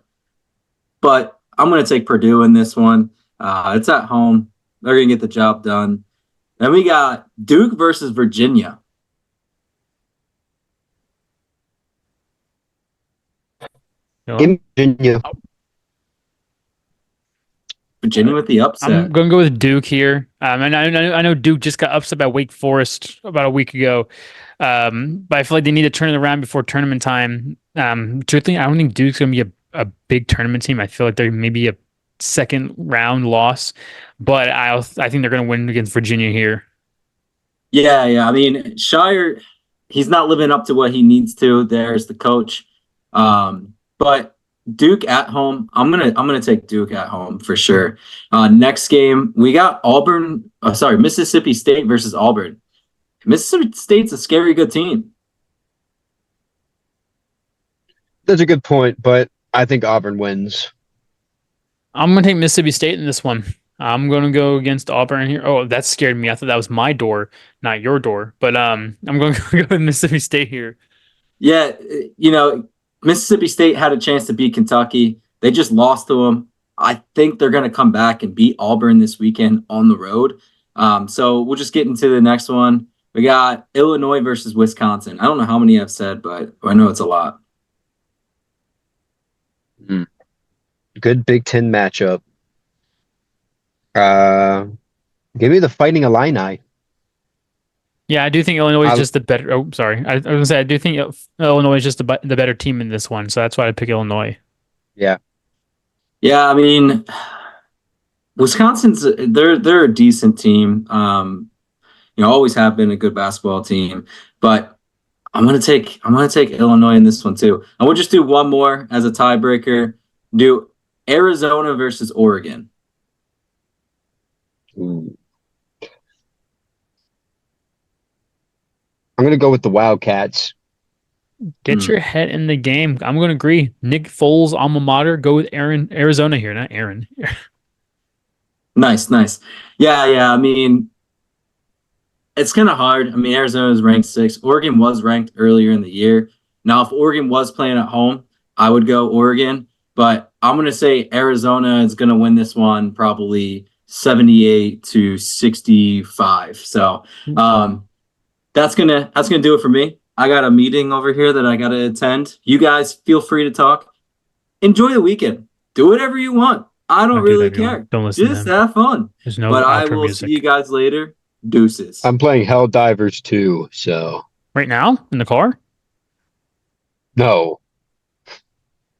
but I'm going to take Purdue in this one. It's at home. They're going to get the job done. Then we got Duke versus Virginia. Give me Virginia. Virginia with the I'm upset. going to go with Duke here. And I know Duke just got upset by Wake Forest about a week ago. But I feel like they need to turn it around before tournament time. Truthfully, I don't think Duke's going to be a big tournament team. I feel like they're maybe a second round loss, but I think they're going to win against Virginia here. Yeah, yeah. I mean, Shire, he's not living up to what he needs to. There's the coach. But Duke at home, I'm gonna take Duke at home for sure. Next game, we got Mississippi State versus Auburn. Mississippi State's a scary good team. That's a good point, but I think Auburn wins. I'm going to take Mississippi State in this one. I'm going to go against Auburn here. Oh, that scared me. I thought that was my door, not your door. But I'm going to go with Mississippi State here. Yeah, Mississippi State had a chance to beat Kentucky. They just lost to them. I think they're going to come back and beat Auburn this weekend on the road. So we'll just get into the next one. We got Illinois versus Wisconsin. I don't know how many I've said, but I know it's a lot. Good Big Ten matchup. Give me the Fighting Illini. Yeah, I do think Illinois is just the better. Oh, sorry. I was going to say, I do think Illinois is just the better team in this one. So that's why I pick Illinois. Yeah. Yeah, I mean, Wisconsin's they're a decent team. Always have been a good basketball team, but I'm gonna take Illinois in this one too. And we'll just do one more as a tiebreaker. Do Arizona versus Oregon. Ooh. I'm gonna go with the Wildcats. Get your head in the game. I'm going to agree. Nick Foles, alma mater. Go with Arizona here, not Aaron. Nice. Yeah. I mean, it's kind of hard. I mean, Arizona is ranked 6. Oregon was ranked earlier in the year. Now, if Oregon was playing at home, I would go Oregon. But I'm going to say Arizona is going to win this one probably 78-65. So that's gonna do it for me. I got a meeting over here that I got to attend. You guys feel free to talk. Enjoy the weekend. Do whatever you want. I don't really care. Don't listen Just to them. have fun. There's no But I outro will music. see you guys later. Deuces. I'm playing Helldivers 2, so Right now? In the car? no.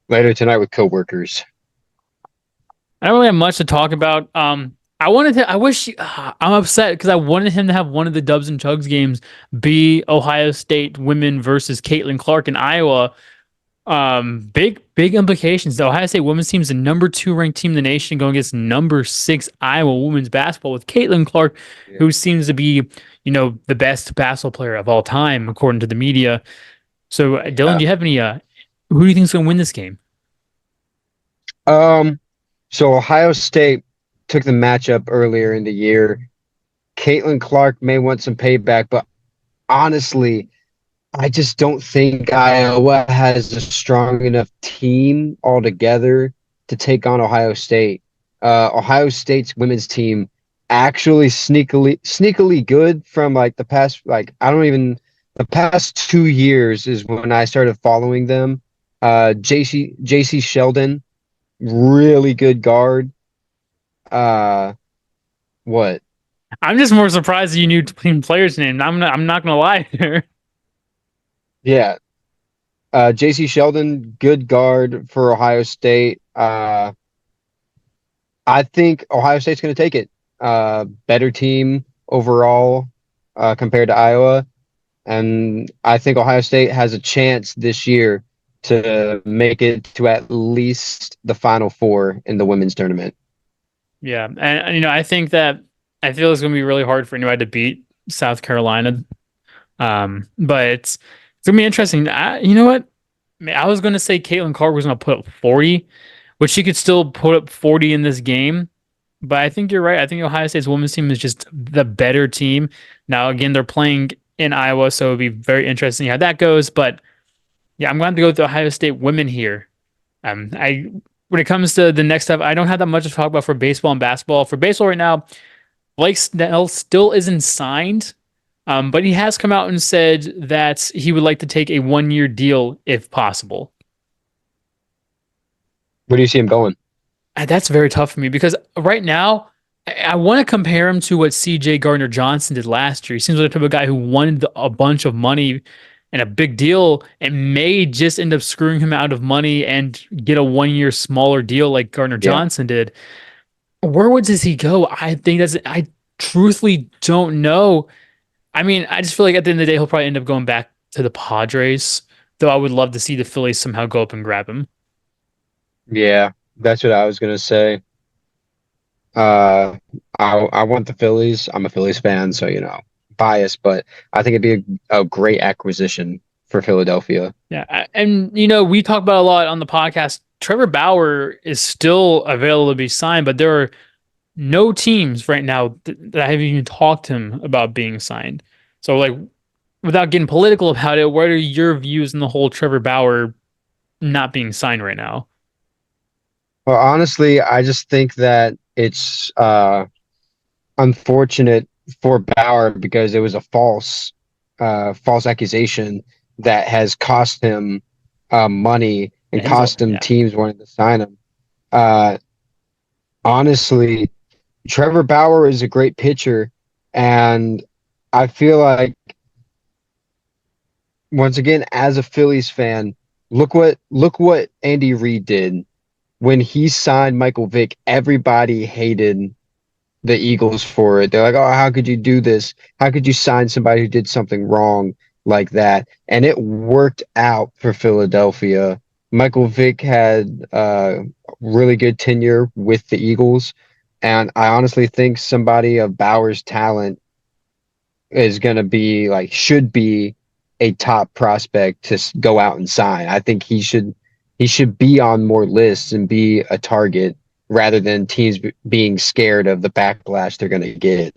Later tonight with coworkers. I don't really have much to talk about. I'm upset because I wanted him to have one of the Dubs and Chugs games be Ohio State women versus Caitlin Clark in Iowa. Big implications. The Ohio State women's team is the number 2 ranked team in the nation going against number 6 Iowa women's basketball with Caitlin Clark, Yeah. who seems to be, the best basketball player of all time, according to the media. So, Dylan, Yeah. do you have any, who do you think is going to win this game? So Ohio State took the matchup earlier in the year. Caitlin Clark may want some payback, but honestly, I just don't think Iowa has a strong enough team altogether to take on Ohio State. Ohio State's women's team actually sneakily good from like the past, like the past 2 years is when I started following them. JC Sheldon, really good guard. Uh, what? I'm just more surprised that you knew team players' names. I'm not gonna lie here. Yeah, JC Sheldon, good guard for Ohio State. I think Ohio State's going to take it. Better team overall compared to Iowa. And I think Ohio State has a chance this year to make it to at least the Final Four in the women's tournament. Yeah, and I think that I feel it's gonna be really hard for anybody to beat South Carolina. But it's gonna be interesting. You know what? I was gonna say Caitlin Clark was gonna put up 40, which she could still put up 40 in this game. But I think you're right. I think Ohio State's women's team is just the better team. Now, again, they're playing in Iowa, so it'll be very interesting how that goes. But yeah, I'm going to go with the Ohio State women here. I When it comes to the next stuff, I don't have that much to talk about for baseball and basketball. For baseball right now, Blake Snell still isn't signed, but he has come out and said that he would like to take a 1-year deal if possible. Where do you see him going? That's very tough for me because right now I want to compare him to what C.J. Gardner Johnson did last year. He seems like the type of guy who wanted a bunch of money and a big deal and may just end up screwing him out of money and get a 1-year smaller deal like Gardner Yeah. Johnson did. Where does he go? I truthfully don't know. I mean, I just feel like at the end of the day, he'll probably end up going back to the Padres, though I would love to see the Phillies somehow go up and grab him. Yeah, that's what I was gonna say. Uh, I want the Phillies. I'm a Phillies fan, so biased, but I think it'd be a great acquisition for Philadelphia. Yeah, and we talk about a lot on the podcast. Trevor Bauer is still available to be signed, but there are no teams right now that have even talked to him about being signed. So, like, without getting political about it, what are your views on the whole Trevor Bauer not being signed right now? Well, honestly, I just think that it's unfortunate for Bauer because it was a false accusation that has cost him money and Yeah, cost him yeah. teams wanting to sign him. Uh, Honestly, Trevor Bauer is a great pitcher, and I feel like once again, as a Phillies fan, look what Andy Reid did when he signed Michael Vick. Everybody hated the Eagles for it. They're like, "Oh, how could you do this? How could you sign somebody who did something wrong like that?" And it worked out for Philadelphia. Michael Vick had really good tenure with the Eagles, and I honestly think somebody of Bauer's talent is going to be should be a top prospect to go out and sign. I think he should be on more lists and be a target rather than teams being scared of the backlash they're going to get.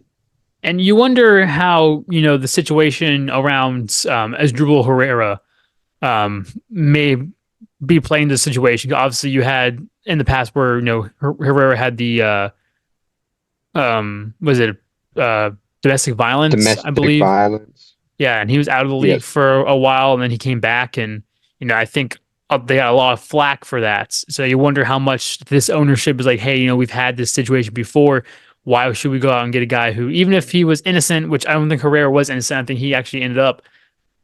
And you wonder how, the situation around Asdrubal Herrera may be playing the situation. Obviously, you had in the past where, Herrera had the, was it domestic violence, I Domestic believe? violence. Yeah, and he was out of the league Yes. for a while, and then he came back, and I think they got a lot of flack for that. So you wonder how much this ownership is like, hey, we've had this situation before. Why should we go out and get a guy who, even if he was innocent, which I don't think Herrera was innocent, I think he actually ended up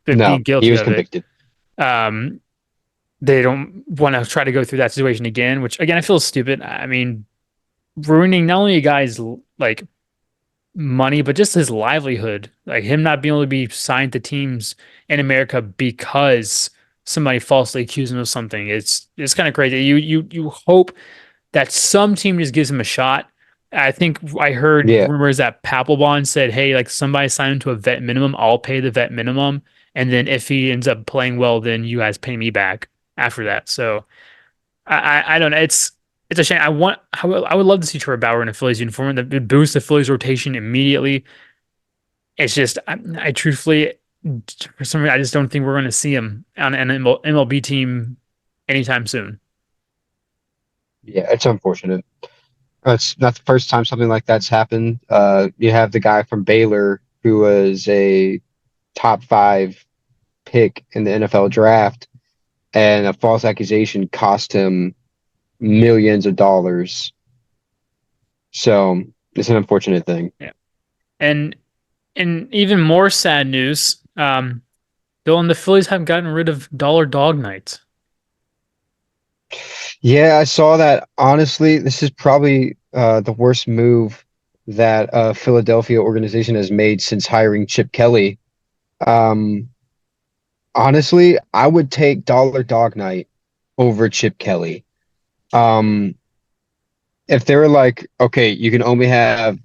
No, being guilty he was of convicted. it. They don't want to try to go through that situation again, which again I feel stupid. I mean, ruining not only a guy's like money, but just his livelihood. Like him not being able to be signed to teams in America because somebody falsely accuse him of something. It's kind of crazy. You hope that some team just gives him a shot. I think I heard Yeah. rumors that Papelbon said, "Hey, like somebody signed him to a vet minimum. I'll pay the vet minimum, and then if he ends up playing well, then you guys pay me back after that." So I don't know. It's a shame. I would love to see Trevor Bauer in a Phillies uniform. That would boost the Phillies rotation immediately. It's just I truthfully, for some reason, I just don't think we're going to see him on an MLB team anytime soon. Yeah, it's unfortunate. It's not the first time something like that's happened. You have the guy from Baylor who was a top 5 pick in the NFL draft, and a false accusation cost him millions of dollars. So it's an unfortunate thing. Yeah, and even more sad news, Bill and the Phillies have gotten rid of Dollar Dog Night. Yeah, I saw that. Honestly, this is probably the worst move that a Philadelphia organization has made since hiring Chip Kelly. Um, Honestly, I would take Dollar Dog Night over Chip Kelly. Um, if they were like, okay, you can only have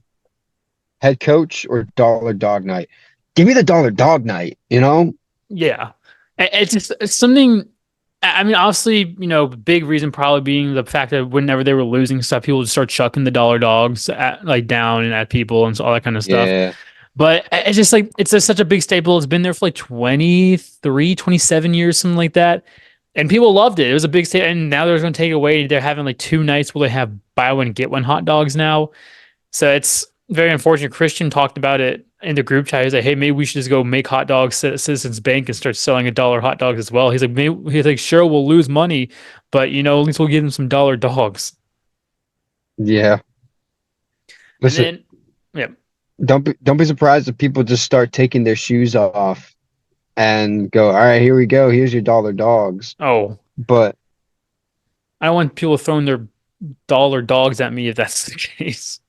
head coach or Dollar Dog Night, give me the Dollar Dog Night, you know? Yeah, it's just it's something. I mean, obviously, big reason probably being the fact that whenever they were losing stuff, people would start chucking the dollar dogs down and at people and so all that kind of stuff. Yeah. But it's just like it's just such a big staple. It's been there for like 23, 27 years, something like that. And people loved it. It was a big staple. And now they're going to take it away. They're having like 2 nights where they have buy one, get one hot dogs now. So it's very unfortunate. Christian talked about it in the group chat. He's like, hey, maybe we should just go make hot dogs at Citizens Bank and start selling $1 hot dogs as well. He's like, sure, we'll lose money, but at least we'll give them some dollar dogs. Yeah. Listen, And then, don't be surprised if people just start taking their shoes off and go, all right, here we go. Here's your dollar dogs. oh, But I don't want people throwing their dollar dogs at me if that's the case.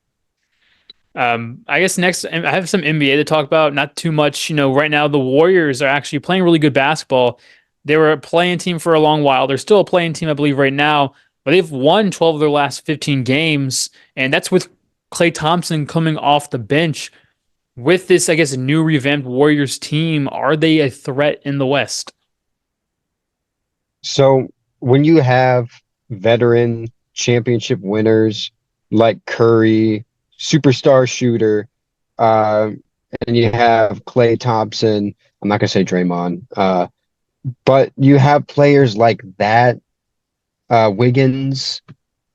I guess next I have some NBA to talk about. Not too much, right now the Warriors are actually playing really good basketball. They were a playing team for a long while. They're still a playing team, I believe, right now, but they've won 12 of their last 15 games, and that's with Klay Thompson coming off the bench. With this, I guess, new revamped Warriors team, are they a threat in the West? so when you have veteran championship winners like Curry, superstar shooter, uh, and you have Klay Thompson, I'm not gonna say Draymond, but you have players like that, Wiggins,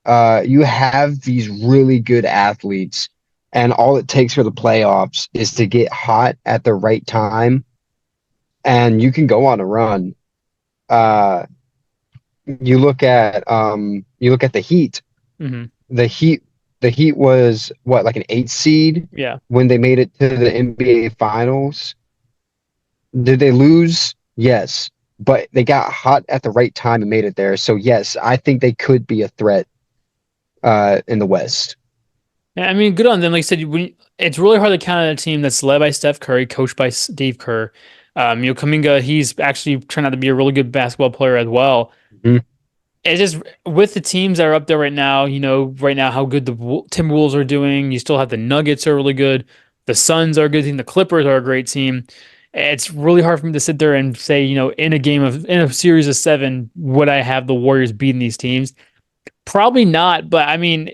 you have these really good athletes, and all it takes for the playoffs is to get hot at the right time, and you can go on a run. Uh, you look at the Heat. Mm-hmm. The Heat was what, like an 8 seed Yeah. when they made it to the NBA Finals. Did they lose? Yes, but they got hot at the right time and made it there. So yes, I think they could be a threat in the West. Yeah, I mean, good on them. Like I said, it's really hard to count on a team that's led by Steph Curry, coached by Dave Kerr. Kuminga, he's actually turned out to be a really good basketball player as well. Mhm. It's just with the teams that are up there right now, right now how good the Timberwolves are doing. You still have the Nuggets are really good. The Suns are a good team. The Clippers are a great team. It's really hard for me to sit there and say, in a series of 7, would I have the Warriors beating these teams? Probably not, but I mean,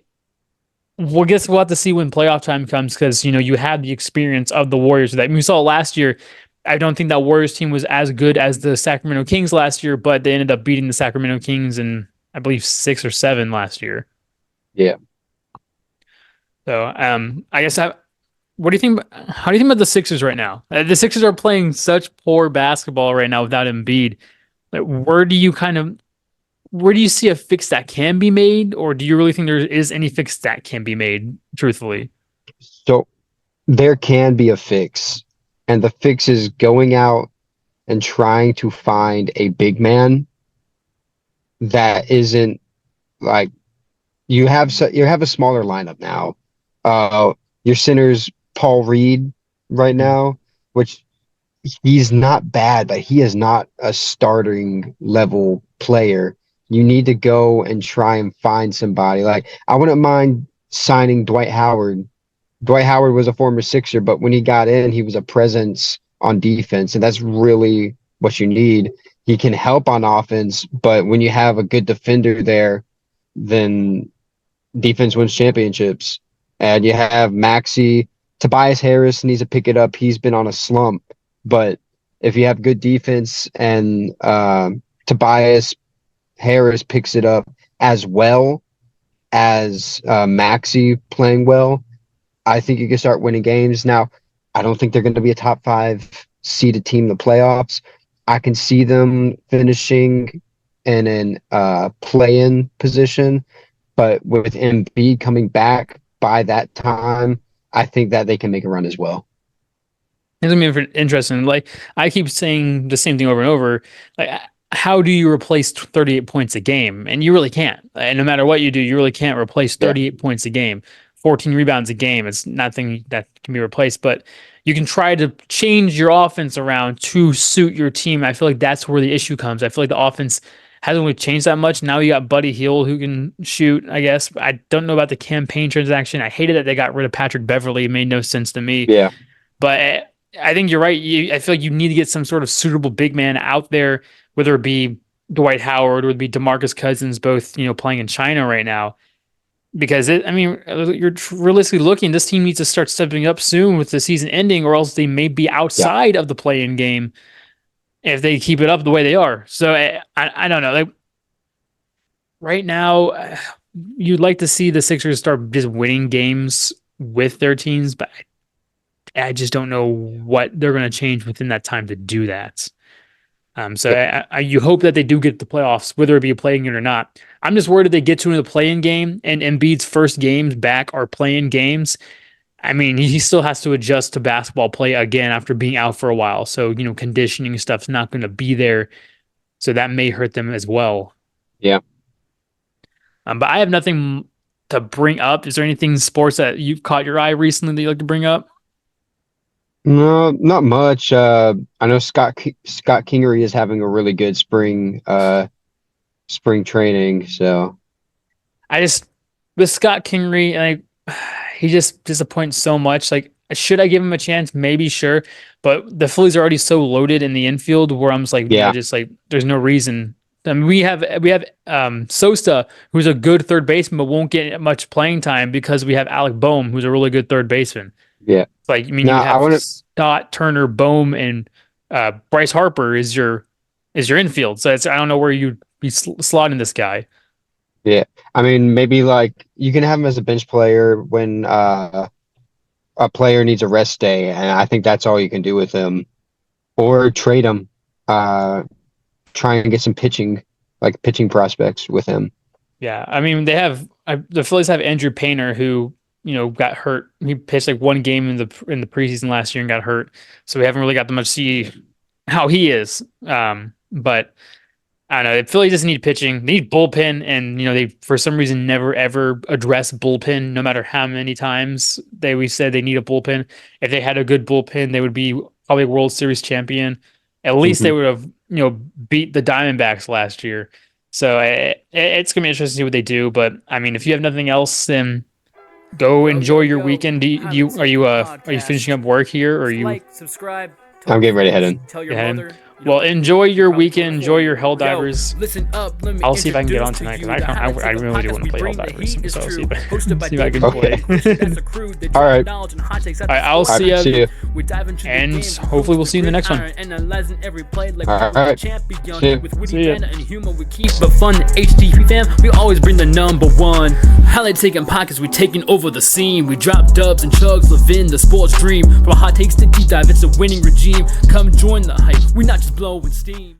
we'll have to see when playoff time comes because you have the experience of the Warriors. That we saw last year. I don't think that Warriors team was as good as the Sacramento Kings last year, but they ended up beating the Sacramento Kings in, I believe, 6 or 7 last year. Yeah. So, I guess what do you think? How do you think about the Sixers right now? The Sixers are playing such poor basketball right now without Embiid. Like, where do you see a fix that can be made, or do you really think there is any fix that can be made? Truthfully, So there can be a fix, and the fix is going out and trying to find a big man that isn't like you have a smaller lineup now. Your center's Paul Reed right now, which he's not bad, but he is not a starting level player. You need to go and try and find somebody. Like, I wouldn't mind signing Dwight Howard. Dwight Howard was a former Sixer, but when he got in, he was a presence on defense, and that's really what you need. He can help on offense, but when you have a good defender there, then defense wins championships. And you have Maxey. Tobias Harris needs to pick it up. He's been on a slump. But if you have good defense and Tobias Harris picks it up as well as Maxey playing well, I think you can start winning games. Now, I don't think they're going to be a top 5 seeded team in the playoffs. I can see them finishing in an play-in position, but with Embiid coming back by that time, I think that they can make a run as well. It's gonna be interesting. Like, I keep saying the same thing over and over. Like, how do you replace 38 points a game? And you really can't. And no matter what you do, you really can't replace 38 points a game. 14 rebounds a game. It's nothing that can be replaced, but you can try to change your offense around to suit your team. I feel like that's where the issue comes. I feel like the offense hasn't really changed that much. Now you got Buddy Hield who can shoot, I guess. I don't know about the campaign transaction. I hated that they got rid of Patrick Beverly. It made no sense to me. Yeah. But I think you're right. I feel like you need to get some sort of suitable big man out there, whether it be Dwight Howard or it be DeMarcus Cousins, both, playing in China right now. Because you're realistically looking, this team needs to start stepping up soon with the season ending, or else they may be outside of the play-in game if they keep it up the way they are. So I don't know. Like, right now, you'd like to see the Sixers start just winning games with their teams, but I just don't know what they're going to change within that time to do that. You hope that they do get the playoffs, whether it be a play-in game or not. I'm just worried if they get to the play-in game and Embiid's first games back are play-in games. I mean, he still has to adjust to basketball play again after being out for a while. So, conditioning stuff's not going to be there. So that may hurt them as well. Yeah. But I have nothing to bring up. Is there anything in sports that you've caught your eye recently that you'd like to bring up? No, not much. I know Scott Kingery is having a really good spring training. So with Scott Kingery, he just disappoints so much. Like, should I give him a chance? Maybe, sure. But the Phillies are already so loaded in the infield where I'm just like, there's no reason. I mean, we have Sosa, who's a good third baseman, but won't get much playing time because we have Alec Boehm, who's a really good third baseman. Yeah. Like, you have Stott, Turner, Boehm, and Bryce Harper is your infield. So I don't know where you'd be slotting this guy. Yeah. I mean, maybe like you can have him as a bench player when a player needs a rest day, and I think that's all you can do with him. Or trade him, try and get some pitching prospects with him. Yeah. I mean, the Phillies have Andrew Painter, who got hurt. He pitched like one game in the preseason last year and got hurt. So we haven't really got to much see how he is. But I don't know. The Philly doesn't need pitching. They need bullpen, and they for some reason never ever address bullpen. No matter how many times we said they need a bullpen. If they had a good bullpen, they would be probably a World Series champion. At least they would have beat the Diamondbacks last year. So it's gonna be interesting to see what they do. But I mean, if you have nothing else, then go enjoy your weekend. Are you finishing up work here, or are you? Like, subscribe. I'm getting ready to head in. Tell your mother. Well, enjoy your weekend. Enjoy your Helldivers. Listen up, let me I'll see if I can get on tonight because I really do want to play Helldivers. So I'll see if I can play. All right. I'll see you. We dive into the And game, hopefully we'll see you in the next one. Analyzing every play like All right. champion. See ya. With witty See ya. banter and humor we keep but fun. HTP fam, we always bring the number one. Highlight taking pockets, we taking over the scene. We drop dubs and chugs, living the sports dream. From hot takes to deep dive, it's a winning regime. Come join the hype, we not just blowing steam.